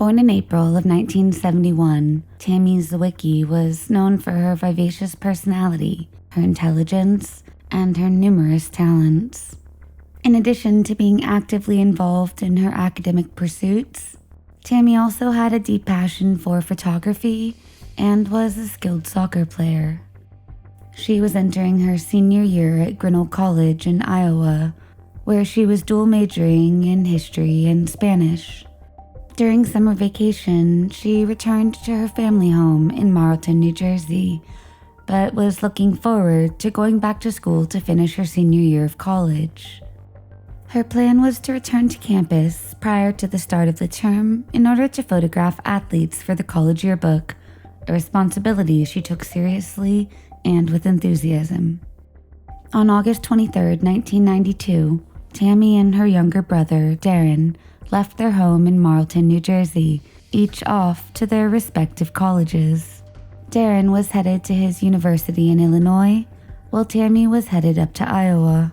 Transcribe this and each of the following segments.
Born in April of 1971, Tammy Zawicki was known for her vivacious personality, her intelligence, and her numerous talents. In addition to being actively involved in her academic pursuits, Tammy also had a deep passion for photography and was a skilled soccer player. She was entering her senior year at Grinnell College in Iowa, where she was dual majoring in history and Spanish. During summer vacation, she returned to her family home in Marlton, New Jersey, but was looking forward to going back to school to finish her senior year of college. Her plan was to return to campus prior to the start of the term in order to photograph athletes for the college yearbook, a responsibility she took seriously and with enthusiasm. On August 23, 1992, Tammy and her younger brother, Darren, left their home in Marlton, New Jersey, each off to their respective colleges. Darren was headed to his university in Illinois, while Tammy was headed up to Iowa.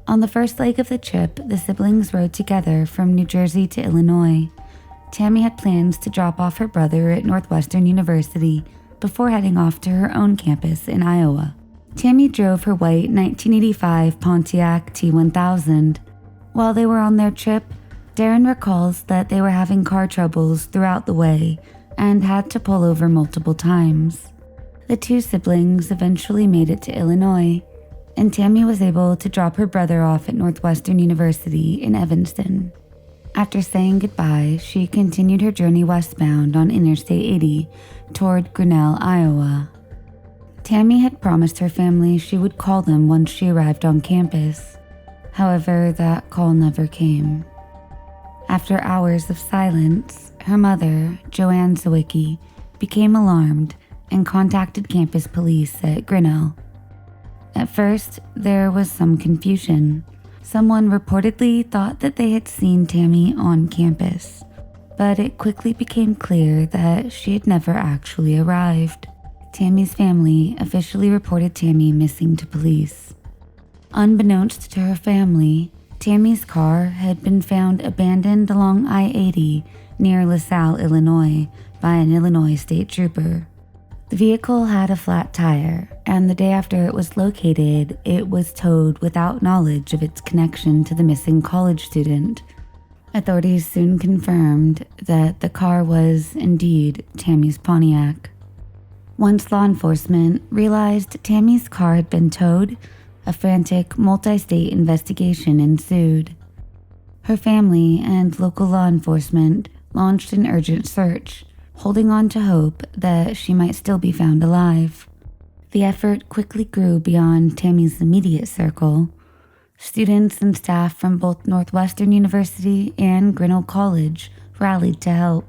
On the first leg of the trip, the siblings rode together from New Jersey to Illinois. Tammy had plans to drop off her brother at Northwestern University before heading off to her own campus in Iowa. Tammy drove her white 1985 Pontiac T1000. While they were on their trip, Darren recalls that they were having car troubles throughout the way and had to pull over multiple times. The two siblings eventually made it to Illinois, and Tammy was able to drop her brother off at Northwestern University in Evanston. After saying goodbye, she continued her journey westbound on Interstate 80 toward Grinnell, Iowa. Tammy had promised her family she would call them once she arrived on campus. However, that call never came. After hours of silence, her mother, Joanne Zawicki, became alarmed and contacted campus police at Grinnell. At first, there was some confusion. Someone reportedly thought that they had seen Tammy on campus, but it quickly became clear that she had never actually arrived. Tammy's family officially reported Tammy missing to police. Unbeknownst to her family, Tammy's car had been found abandoned along I-80 near LaSalle, Illinois, by an Illinois state trooper. The vehicle had a flat tire, and the day after it was located, it was towed without knowledge of its connection to the missing college student. Authorities soon confirmed that the car was indeed Tammy's Pontiac. Once law enforcement realized Tammy's car had been towed, a frantic multi-state investigation ensued. Her family and local law enforcement launched an urgent search, holding on to hope that she might still be found alive. The effort quickly grew beyond Tammy's immediate circle. Students and staff from both Northwestern University and Grinnell College rallied to help.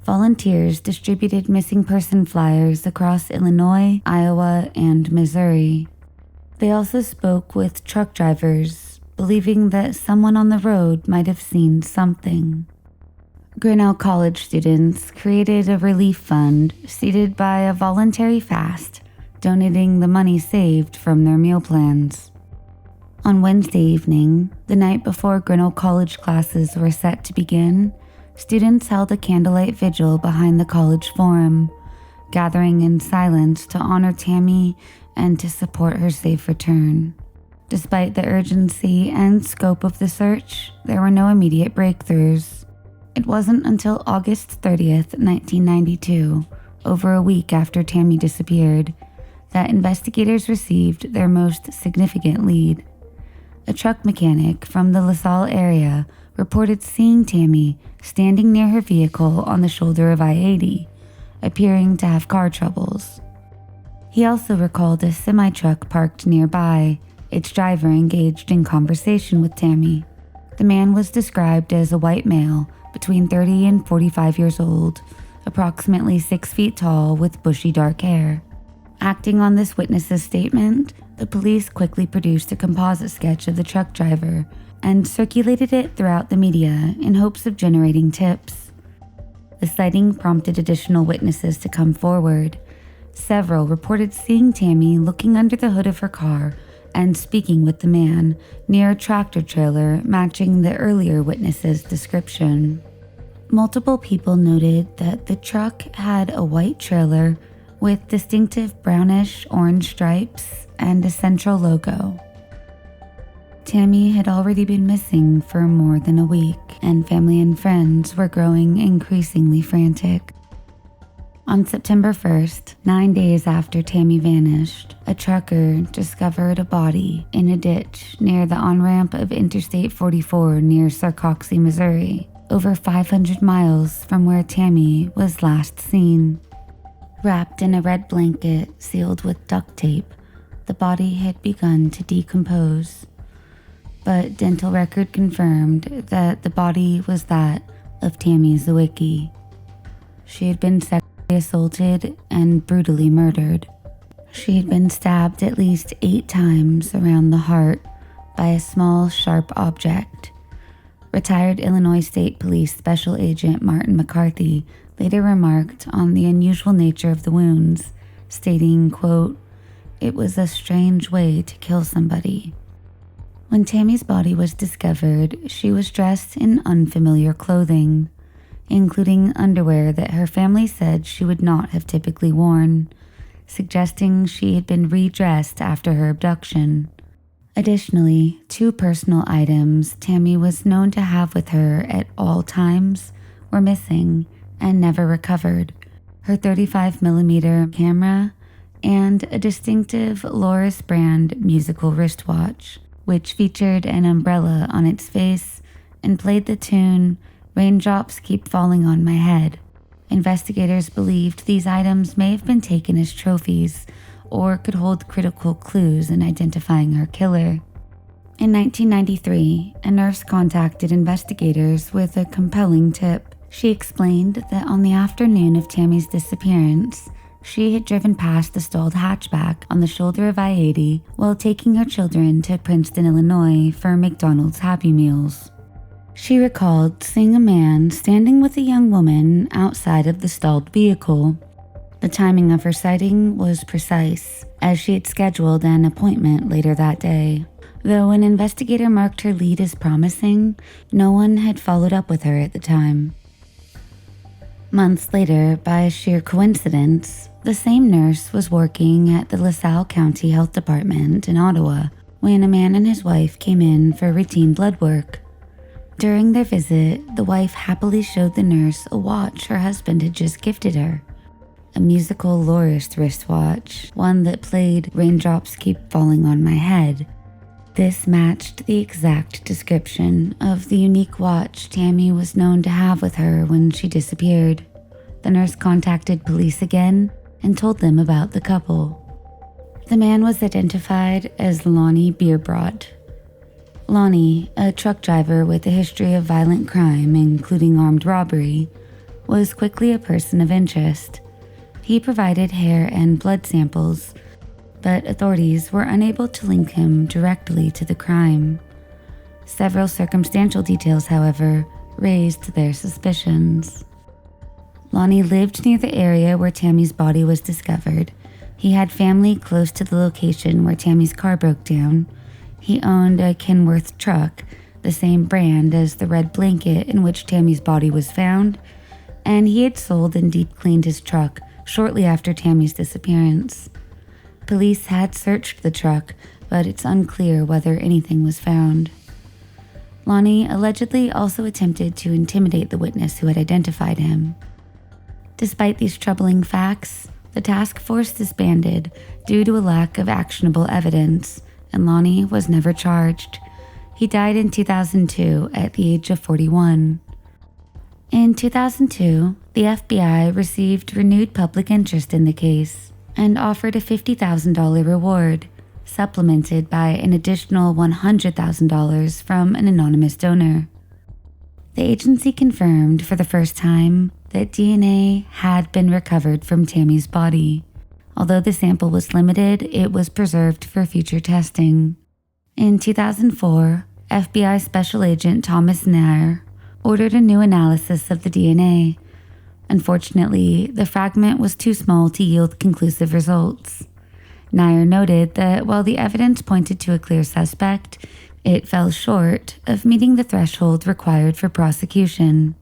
Volunteers distributed missing person flyers across Illinois, Iowa, and Missouri. They also spoke with truck drivers, believing that someone on the road might have seen something. Grinnell College students created a relief fund seeded by a voluntary fast, donating the money saved from their meal plans. On Wednesday evening, the night before Grinnell College classes were set to begin, students held a candlelight vigil behind the college forum, gathering in silence to honor Tammy and to support her safe return. Despite the urgency and scope of the search, there were no immediate breakthroughs. It wasn't until August 30th, 1992, over a week after Tammy disappeared, that investigators received their most significant lead. A truck mechanic from the LaSalle area reported seeing Tammy standing near her vehicle on the shoulder of I-80, appearing to have car troubles. He also recalled a semi-truck parked nearby, its driver engaged in conversation with Tammy. The man was described as a white male between 30 and 45 years old, approximately 6 feet tall with bushy dark hair. Acting on this witness's statement, the police quickly produced a composite sketch of the truck driver and circulated it throughout the media in hopes of generating tips. The sighting prompted additional witnesses to come forward. Several reported seeing Tammy looking under the hood of her car and speaking with the man near a tractor trailer matching the earlier witness's description. Multiple people noted that the truck had a white trailer with distinctive brownish-orange stripes and a central logo. Tammy had already been missing for more than a week, and family and friends were growing increasingly frantic. On September 1st, 9 days after Tammy vanished, a trucker discovered a body in a ditch near the on-ramp of Interstate 44 near Sarcoxie, Missouri, over 500 miles from where Tammy was last seen. Wrapped in a red blanket sealed with duct tape, the body had begun to decompose. But dental record confirmed that the body was that of Tammy Zawicki. She had been sexually assaulted and brutally murdered. She had been stabbed at least 8 times around the heart by a small, sharp object. Retired Illinois State Police Special Agent Martin McCarthy later remarked on the unusual nature of the wounds, stating, quote, "It was a strange way to kill somebody." When Tammy's body was discovered, she was dressed in unfamiliar clothing, including underwear that her family said she would not have typically worn, suggesting she had been redressed after her abduction. Additionally, 2 personal items Tammy was known to have with her at all times were missing and never recovered: her 35mm camera and a distinctive Loris brand musical wristwatch, which featured an umbrella on its face and played the tune "Raindrops Keep Falling on My Head." Investigators believed these items may have been taken as trophies or could hold critical clues in identifying her killer. In 1993, a nurse contacted investigators with a compelling tip. She explained that on the afternoon of Tammy's disappearance, she had driven past the stalled hatchback on the shoulder of I-80 while taking her children to Princeton, Illinois for McDonald's Happy Meals. She recalled seeing a man standing with a young woman outside of the stalled vehicle. The timing of her sighting was precise, as she had scheduled an appointment later that day. Though an investigator marked her lead as promising, no one had followed up with her at the time. Months later, by sheer coincidence, the same nurse was working at the LaSalle County Health Department in Ottawa when a man and his wife came in for routine blood work. During their visit, the wife happily showed the nurse a watch her husband had just gifted her. A musical Loris wristwatch, one that played "Raindrops Keep Falling on My Head." This matched the exact description of the unique watch Tammy was known to have with her when she disappeared. The nurse contacted police again and told them about the couple. The man was identified as Lonnie Beerbrot. Lonnie, a truck driver with a history of violent crime, including armed robbery, was quickly a person of interest. He provided hair and blood samples, but authorities were unable to link him directly to the crime. Several circumstantial details, however, raised their suspicions. Lonnie lived near the area where Tammy's body was discovered. He had family close to the location where Tammy's car broke down. He owned a Kenworth truck, the same brand as the red blanket in which Tammy's body was found, and he had sold and deep-cleaned his truck shortly after Tammy's disappearance. Police had searched the truck, but it's unclear whether anything was found. Lonnie allegedly also attempted to intimidate the witness who had identified him. Despite these troubling facts, the task force disbanded due to a lack of actionable evidence, and Lonnie was never charged. He died in 2002 at the age of 41. In 2002, the FBI received renewed public interest in the case and offered a $50,000 reward, supplemented by an additional $100,000 from an anonymous donor. The agency confirmed for the first time that DNA had been recovered from Tammy's body. Although the sample was limited, it was preserved for future testing. In 2004, FBI Special Agent Thomas Nair ordered a new analysis of the DNA. Unfortunately, the fragment was too small to yield conclusive results. Nair noted that while the evidence pointed to a clear suspect, it fell short of meeting the threshold required for prosecution.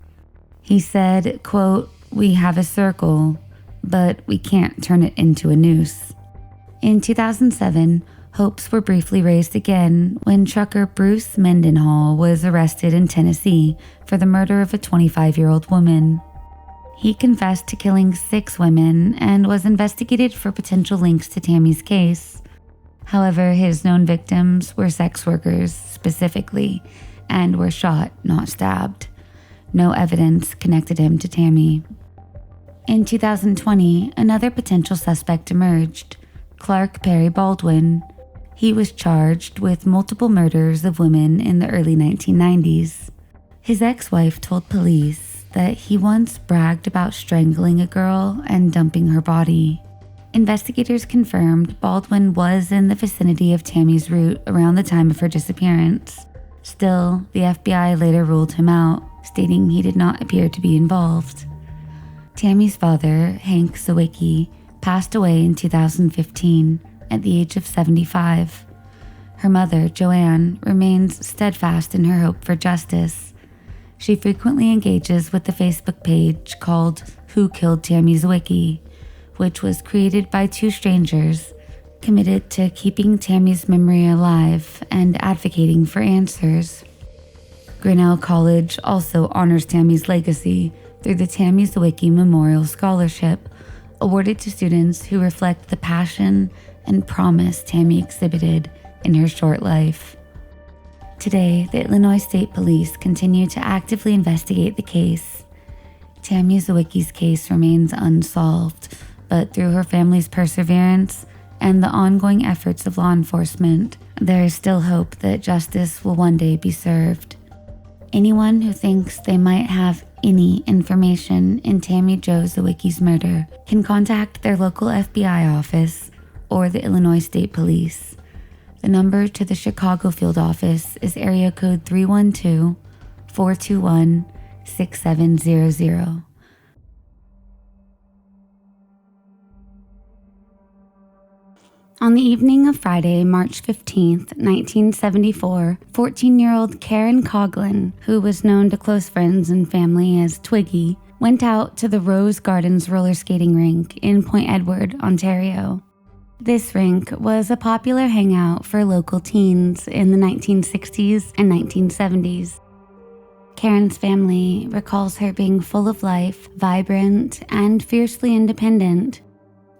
He said, quote, "We have a circle, but we can't turn it into a noose." In 2007, hopes were briefly raised again when trucker Bruce Mendenhall was arrested in Tennessee for the murder of a 25-year-old woman. He confessed to killing 6 women and was investigated for potential links to Tammy's case. However, his known victims were sex workers specifically and were shot, not stabbed. No evidence connected him to Tammy. In 2020, another potential suspect emerged, Clark Perry Baldwin. He was charged with multiple murders of women in the early 1990s. His ex-wife told police that he once bragged about strangling a girl and dumping her body. Investigators confirmed Baldwin was in the vicinity of Tammy's route around the time of her disappearance. Still, the FBI later ruled him out, stating he did not appear to be involved. Tammy's father, Hank Sawicki, passed away in 2015 at the age of 75. Her mother, Joanne, remains steadfast in her hope for justice. She frequently engages with the Facebook page called Who Killed Tammy Zwicky, which was created by 2 strangers committed to keeping Tammy's memory alive and advocating for answers. Grinnell College also honors Tammy's legacy through the Tammy Zwicky Memorial Scholarship, awarded to students who reflect the passion and promise Tammy exhibited in her short life. Today, the Illinois State Police continue to actively investigate the case. Tammy Zawicki's case remains unsolved, but through her family's perseverance and the ongoing efforts of law enforcement, there is still hope that justice will one day be served. Anyone who thinks they might have any information in Tammy Jo Zawicki's murder can contact their local FBI office or the Illinois State Police. The number to the Chicago field office is area code 312-421-6700. On the evening of Friday, March 15th, 1974, 14-year-old Karen Coglin, who was known to close friends and family as Twiggy, went out to the Rose Gardens roller skating rink in Point Edward, Ontario. This rink was a popular hangout for local teens in the 1960s and 1970s. Karen's family recalls her being full of life, vibrant, and fiercely independent.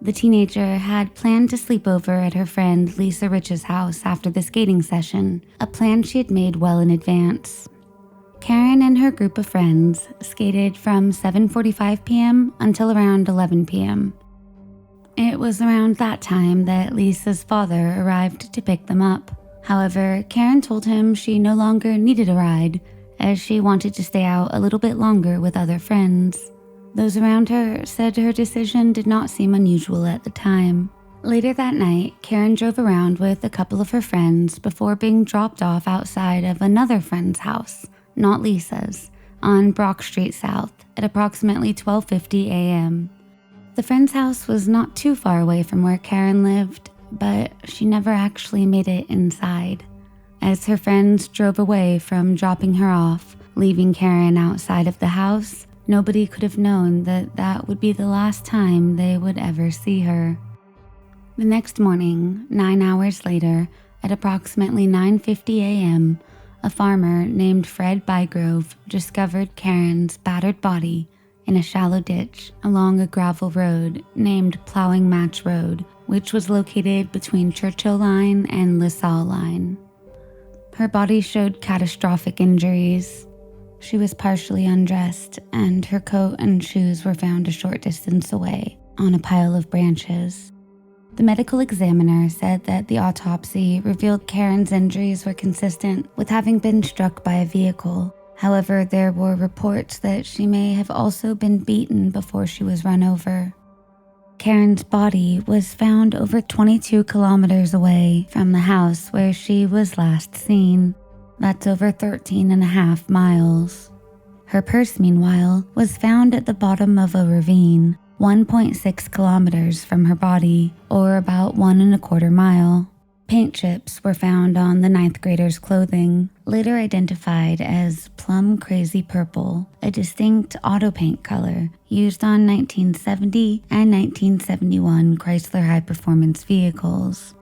The teenager had planned to sleep over at her friend Lisa Rich's house after the skating session, a plan she had made well in advance. Karen and her group of friends skated from 7:45 p.m. until around 11 p.m. It was around that time that Lisa's father arrived to pick them up. However, Karen told him she no longer needed a ride, as she wanted to stay out a little bit longer with other friends. Those around her said her decision did not seem unusual at the time. Later that night, Karen drove around with a couple of her friends before being dropped off outside of another friend's house, not Lisa's, on Brock Street South at approximately 12:50 a.m. The friend's house was not too far away from where Karen lived, but she never actually made it inside. As her friends drove away from dropping her off, leaving Karen outside of the house, nobody could have known that that would be the last time they would ever see her. The next morning, 9 hours later, at approximately 9:50 a.m., a farmer named Fred Bygrove discovered Karen's battered body in a shallow ditch along a gravel road named Plowing Match Road, which was located between Churchill Line and LaSalle Line. Her body showed catastrophic injuries. She was partially undressed, and her coat and shoes were found a short distance away on a pile of branches. The medical examiner said that the autopsy revealed Karen's injuries were consistent with having been struck by a vehicle. However, there were reports that she may have also been beaten before she was run over. Karen's body was found over 22 kilometers away from the house where she was last seen. That's over 13 and a half miles. Her purse, meanwhile, was found at the bottom of a ravine, 1.6 kilometers from her body, or about 1.25 miles. Paint chips were found on the ninth grader's clothing, later identified as plum crazy purple, a distinct auto paint color used on 1970 and 1971 Chrysler high-performance vehicles.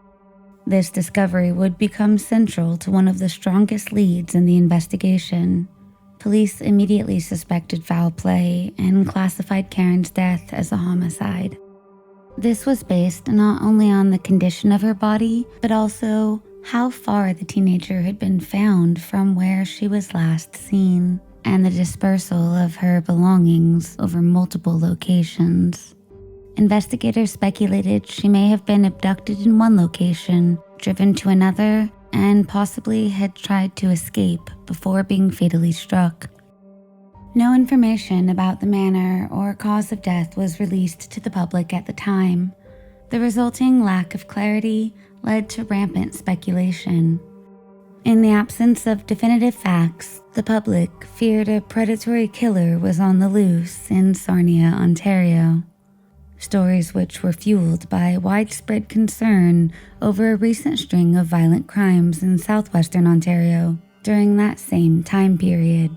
This discovery would become central to one of the strongest leads in the investigation. Police immediately suspected foul play and classified Karen's death as a homicide. This was based not only on the condition of her body, but also how far the teenager had been found from where she was last seen, and the dispersal of her belongings over multiple locations. Investigators speculated she may have been abducted in one location, driven to another, and possibly had tried to escape before being fatally struck. No information about the manner or cause of death was released to the public at the time. The resulting lack of clarity led to rampant speculation. In the absence of definitive facts, the public feared a predatory killer was on the loose in Sarnia, Ontario. Stories which were fueled by widespread concern over a recent string of violent crimes in southwestern Ontario during that same time period.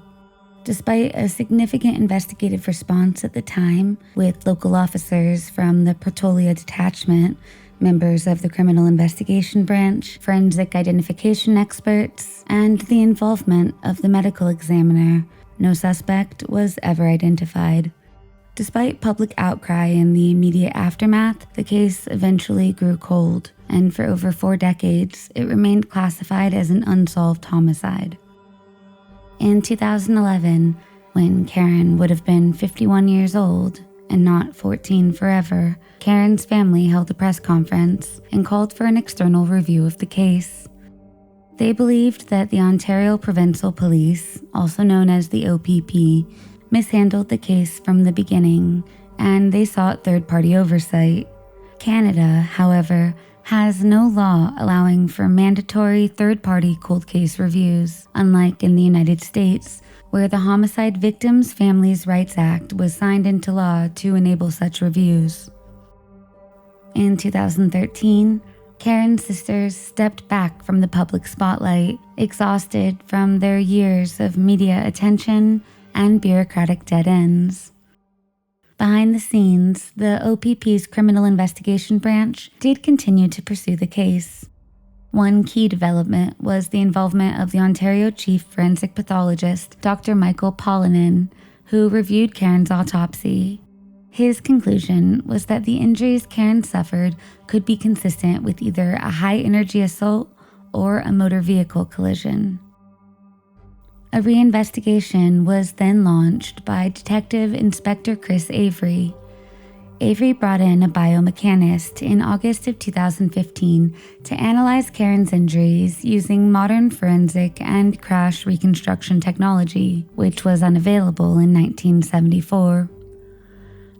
Despite a significant investigative response at the time, with local officers from the Pretoria Detachment, members of the Criminal Investigation Branch, forensic identification experts, and the involvement of the medical examiner, no suspect was ever identified. Despite public outcry in the immediate aftermath, the case eventually grew cold, and for over 4 decades, it remained classified as an unsolved homicide. In 2011, when Karen would have been 51 years old and not 14 forever, Karen's family held a press conference and called for an external review of the case. They believed that the Ontario Provincial Police, also known as the OPP, mishandled the case from the beginning, and they sought third-party oversight. Canada, however, has no law allowing for mandatory third-party cold case reviews, unlike in the United States, where the Homicide Victims' Families' Rights Act was signed into law to enable such reviews. In 2013, Karen's sisters stepped back from the public spotlight, exhausted from their years of media attention and bureaucratic dead ends. Behind the scenes, the OPP's Criminal Investigation Branch did continue to pursue the case. One key development was the involvement of the Ontario Chief Forensic Pathologist, Dr. Michael Pollinen, who reviewed Karen's autopsy. His conclusion was that the injuries Karen suffered could be consistent with either a high-energy assault or a motor vehicle collision. A reinvestigation was then launched by Detective Inspector Chris Avery. Avery brought in a biomechanist in August of 2015 to analyze Karen's injuries using modern forensic and crash reconstruction technology, which was unavailable in 1974.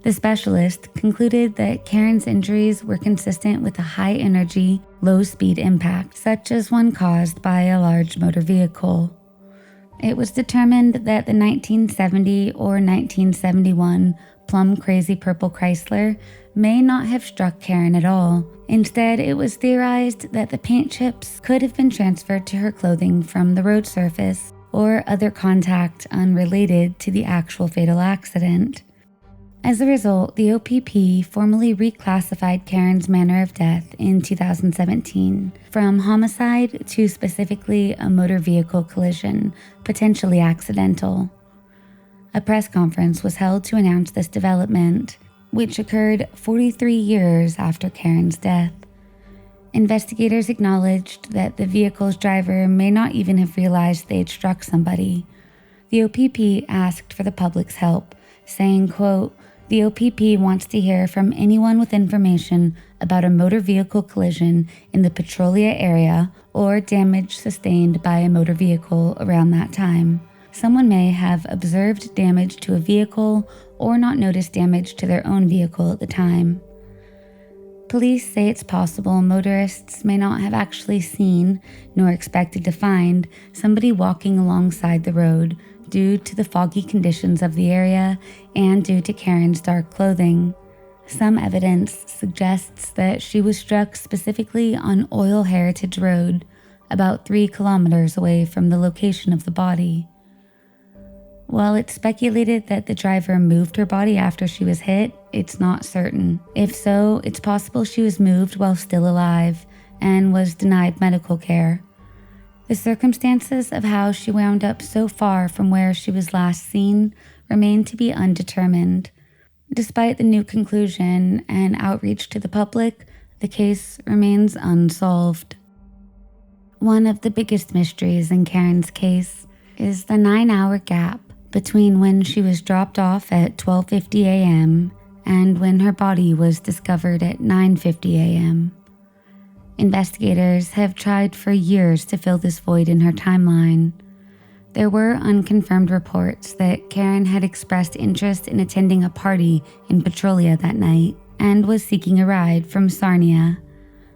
The specialist concluded that Karen's injuries were consistent with a high-energy, low-speed impact, such as one caused by a large motor vehicle. It was determined that the 1970 or 1971 plum crazy purple Chrysler may not have struck Karen at all. Instead, it was theorized that the paint chips could have been transferred to her clothing from the road surface or other contact unrelated to the actual fatal accident. As a result, the OPP formally reclassified Karen's manner of death in 2017 from homicide to specifically a motor vehicle collision, potentially accidental. A press conference was held to announce this development, which occurred 43 years after Karen's death. Investigators acknowledged that the vehicle's driver may not even have realized they had struck somebody. The OPP asked for the public's help, saying, quote, "The OPP wants to hear from anyone with information about a motor vehicle collision in the Petrolia area or damage sustained by a motor vehicle around that time. Someone may have observed damage to a vehicle or not noticed damage to their own vehicle at the time." Police say it's possible motorists may not have actually seen, nor expected to find, somebody walking alongside the road due to the foggy conditions of the area and due to Karen's dark clothing. Some evidence suggests that she was struck specifically on Oil Heritage Road, about 3 kilometers away from the location of the body. While it's speculated that the driver moved her body after she was hit, it's not certain. If so, it's possible she was moved while still alive and was denied medical care. The circumstances of how she wound up so far from where she was last seen remain to be undetermined. Despite the new conclusion and outreach to the public, the case remains unsolved. One of the biggest mysteries in Karen's case is the 9-hour gap between when she was dropped off at 12:50 a.m. and when her body was discovered at 9:50 a.m. Investigators have tried for years to fill this void in her timeline. There were unconfirmed reports that Karen had expressed interest in attending a party in Petrolia that night and was seeking a ride from Sarnia.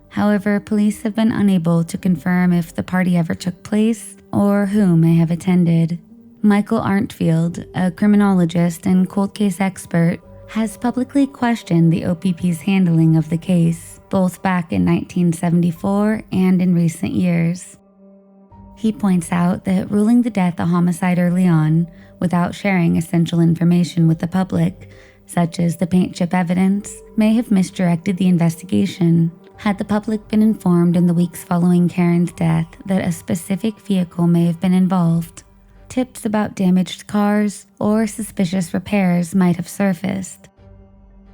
However, police have been unable to confirm if the party ever took place or who may have attended. Michael Arntfield, a criminologist and cold case expert, has publicly questioned the OPP's handling of the case, both back in 1974 and in recent years. He points out that ruling the death a homicide early on, without sharing essential information with the public, such as the paint chip evidence, may have misdirected the investigation. Had the public been informed in the weeks following Karen's death that a specific vehicle may have been involved, tips about damaged cars or suspicious repairs might have surfaced.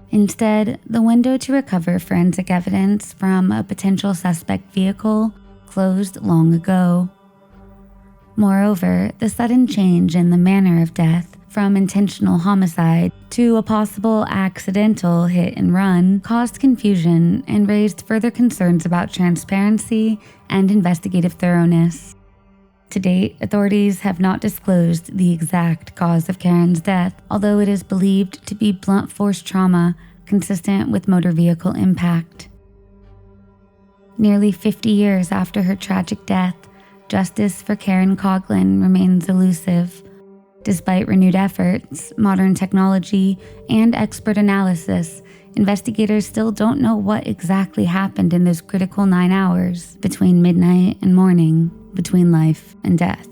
Instead, the window to recover forensic evidence from a potential suspect vehicle closed long ago. Moreover, the sudden change in the manner of death from intentional homicide to a possible accidental hit and run caused confusion and raised further concerns about transparency and investigative thoroughness. To date, authorities have not disclosed the exact cause of Karen's death, although it is believed to be blunt force trauma consistent with motor vehicle impact. Nearly 50 years after her tragic death, justice for Karen Coglin remains elusive. Despite renewed efforts, modern technology, and expert analysis, investigators still don't know what exactly happened in those critical 9 hours between midnight and morning, between life and death.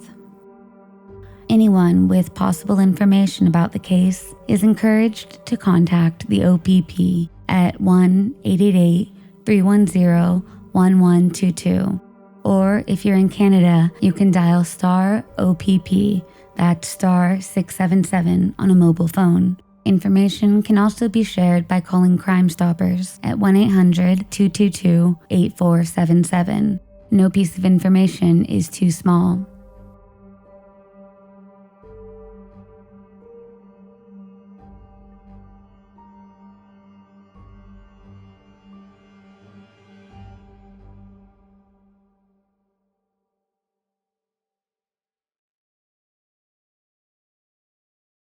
Anyone with possible information about the case is encouraged to contact the OPP at 1-888-310-1122. Or if you're in Canada, you can dial star OPP, that's star 677 on a mobile phone. Information can also be shared by calling Crime Stoppers at 1-800-222-8477. No piece of information is too small.